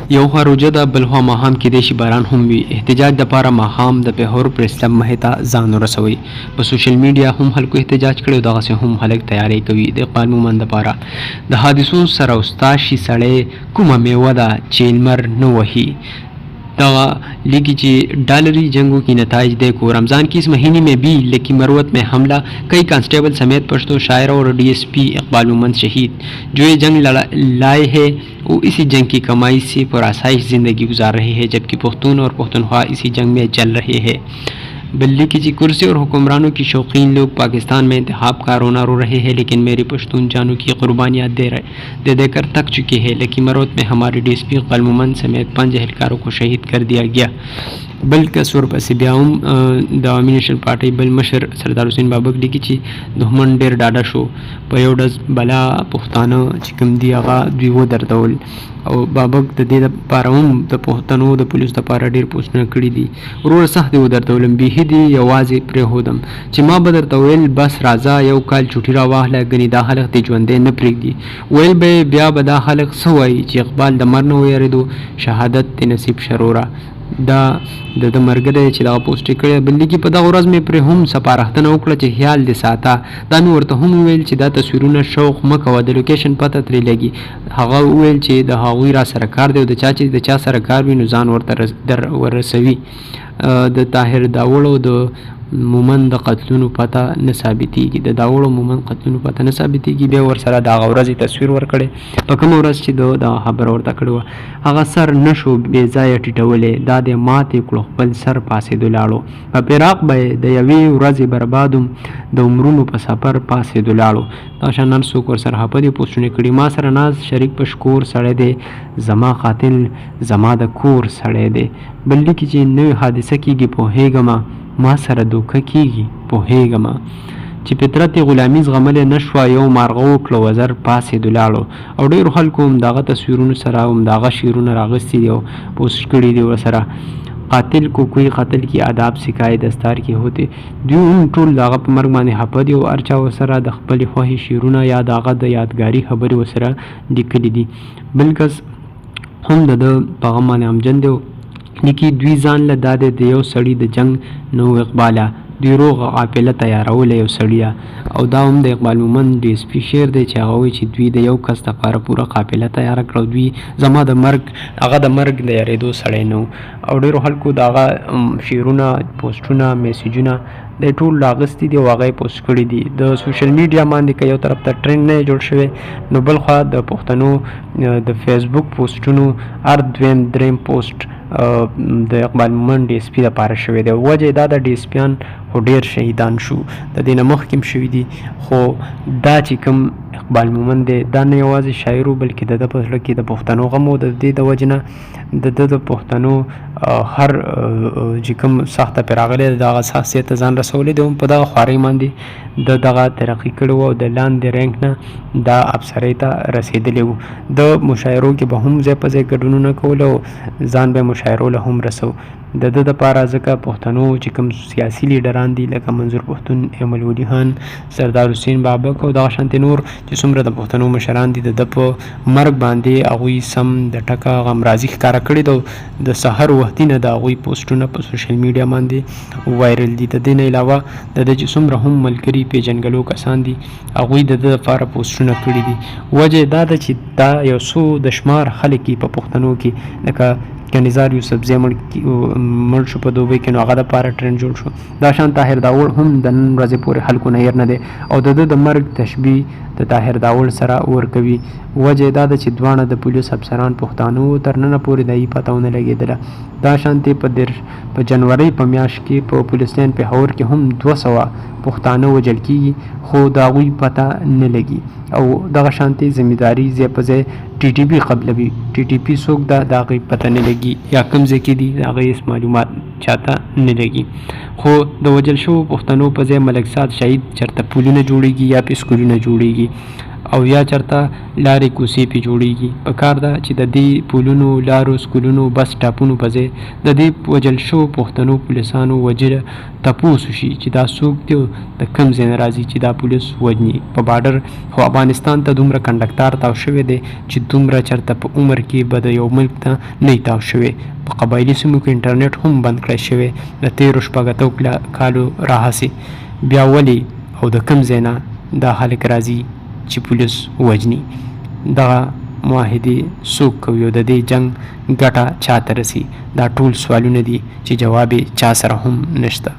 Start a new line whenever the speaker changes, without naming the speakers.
یو خوا روجه ده بل خوا ماښام کیدای شي باران هم وي. احتجاج دپاره ماښام د پېښور پریس کلب مخې ته ځان ورسوئ. په سوشل میډیا هم خلکو احتجاج کړی او دغسې هم خلک تیاری کوي د اقبال مومند دپاره. د حادثو سره استاد شي سړی کومه میوه ده چې لمر نه وهي. दवा लिखी कि डॉलरी जंगों की नताइज देखो। रमज़ान की इस महीने में भी लेकी मरवत में हमला, कई कांस्टेबल समेत पश्तो शायर और DSP इकबाल मोहम्मद शहीद। जो ये जंग लाए है वो इसी जंग की कमाई से पुरआसाइश ज़िंदगी गुजार रहे हैं, जबकि पुख्तून और पुख्तनख्वा इसी जंग में जल रहे हैं। बल्ली की कुर्सी और हुक्मरानों की शौकीन लोग पाकिस्तान में इंतखाब का रोना रो रहे हैं, लेकिन मेरी पश्तून जानों की कुर्बानियाँ दे देकर थक चुके हैं। लेकिन मरोत में हमारे DSP इकबाल मोहम्मद समेत 5 एहलकारों को शहीद कर दिया गया। बल कसूर पसी बियाम د عوامي नेशनल पार्टी बल मशर सरदार हुसैन बाबक لیکي چې دښمن ډېر ډاډه شو په یو ډز بلا پښتانه چې کوم دي هغه دوی ودرول او بابک د دې لپاره هم د پښتنو د پولیسو لپاره ډېر پوسټونه کړي دي. ورور سخت دي ودرولم بیخي دي یوازې پرېښودم چې ما به درته ویل بس راځه یو کال چوټي راواخله، ګنې دا خلک دې ژوندی نه پرېږدي. ویل به بیا به دا خلک څه وایي چې اقبال د مرګ نه ویرېدو، شهادت دې نصیب شروره. دا د مرګ دی چې دغه پوسټ یې کړی. بل لیکي په دغه ورځ مې پرې هم سپارښتنه وکړه چې خیال دې ساته. دا مې ورته هم وویل چې دا تصویرونه شوق مه کوه، د لوکیشن پته ترې لګي. هغه وویل چې د هغوی را سره کار دی او د چا چې د چا سره کار وي نو ځان ورته ورسوي. د طاهر داوړ او د مومند د قتلونو پته نه ثابتېږي، د داوړ او مومند قتلونو پته نه ثابتېږي. بیا ورسره د هغه ورځې تصویر ورکړی په کومه ورځ چې د خبره ورته کړې وه. هغه سر نه شو بې ځایه ټیټولی، دا دې ماتې کړو خپل سر پاسېدو لاړو. په فراق به یې د یوې ورځې بربادوم، د عمرونو په سفر پاسېدو لاړو. دا شان نن څوک ورسره خفه دي پوسټونه کړي. ما سره ناز شریک په شکور سړی دی، زما قاتل زما د کور سړی دی. بل لیکي چې نوې حادثه کېږي پوهېږمه، ما سره دوکه کېږي پوهېږمه چې فطرت غلامي زغملی نه شوه. یو مارغه وکړه وزر پاسېدو لاړو. او ډېرو خلکو همدغه تصویرونو سره همدغه شعرونه راغوستي دي او پوسټ کړي دي ورسره. قاتل کو کوئی قتل کی آداب سکھائے دستار کې هوته. دوی هم ټول د هغه په مرګ باندې خفه دي او هر چا ورسره د خپلې خوښې شعرونه یا د هغه د یادګاري خبرې ورسره لیکلي دي. بل کس هم د ده په غم باندې غمجن دی. لیکي دوی ځان له دا دی د یو سړي د جنګ نو اقباله، دوی روغ قافله تیاروله یو سړیه. او دا هم د اقبال مومند DSP شعر دی چې هغه وایي چې دوی د یو کس لپاره پوره قافله تیاره کړه. دوی زما د مرګ هغه د مرګ د یارېدو سړی نه و. او ډېرو خلکو د هغه شعرونه پوسټونه میسیجونه د ټول راغستي دي او هغه یې پوسټ کړي دي. د سوشل میډیا باندې که یو طرف ته ټرینډ نه جوړ شوی نو بل خوا د پښتنو د فیسبوک پوسټونو هر دویم دریم پوسټ د اقبال مومند DSP لپاره شوی دی. وجه دا د DSPیان خو ډېر شهیدان شو، د دې نه مخکې هم شوي دي. خو دا چې کوم اقبال مومند دی دا نه یوازې شاعر و بلکې د ده په زړه کې د پښتنو غم و. د دې د وجې نه د ده د پښتنو هر چې کوم سخته پرې راغلی د هغه شخصیت ته ځان رسولی دی. هم په دغه خوارۍ باندې د دغه ترقي کړی و او د لاندې رینک نه دا افسرۍ ته رسېدلی و. د مشاعرو کې به هم ځای په ځای ګډونونه کول او ځان به مشاعرو له هم رسو. د ده دپاره ځکه پښتنو چې کوم سیاسي لیډران دي لکه منظور پښتون، ایمل ولی خان، سردار حسین بابک او دغه شانتې نور چې څومره د پښتنو مشران دي د ده په مرګ باندې هغوی سم د ټکه غمرازي ښکاره کړې ده. د سحر وختي نه د هغوی پوسټونه په سوشل میډیا باندې وایرل دي. د دې نه علاوه د ده چې څومره هم ملګري پیژنګلو کسان دي هغوی د ده لپاره پوسټونه کړي دي. وجه دا ده چې دا یو څو د شمار خلک په پښتنو کې لکه کنیزار یوسفزی مړ شو په دوبۍ کې نو هغه دپاره ټرینډ جوړ شو. دا شان طاهر داوړ هم د نن ورځې پورې خلکو نه هېر نه دی او د ده د مرګ تشبیه د طاهر داوړ سره ورکوي. وجه دا ده چې دواړه د پولیس افسران پښتانه وو، تر ننه پورې د هغې پته ونه لګېدله. دا شانتې په جنورۍ په میاشت کې په پولیس لاین پېښور کې هم 200 پښتانه وژل کېږي خو د هغوی پته نه لګي. او دغه شانتې ذمهداري ځای په ځای TTP قبلوي. TTP څوک ده د هغې پته نه لګي یا کوم ځای کې دي د هغې هېڅ معلومات چاته نه لګي. خو د وژل شوو پښتنو په ځای ملک صاد شهید چېرته پلونه جوړېږي یا پیسکولونه جوړېږي. او یا چرته لارې کوڅې پې جوړیږي. پکار ده چې د دې پلونو، لارو، سکولونو، بس ټاپونو په ځای د دې وژل شوو پښتنو پولیسانو وجه تپوس وشي چې دا څوک دی او د کوم ځای نه راځي چې دا پولیس وژني. په بارډر خو افغانستان ته دومره کنډکټار تاو شوی دی چې دومره چرته په عمر کې به د یو ملک ته نه تاو شوی. په قبایلي سیمو کې انټرنیټ هم بند کړی شوی د تېرو شپږ اتو کالو راهیسې. بیا ولې او د کوم ځای نه دا خلک راځي چې پولیس وژني؟ دغه معاهدې څوک کوي او د دې جنګ ګټه چا ته رسي؟ دا ټول سوالونه دي چې جواب یې چا سره هم نشته.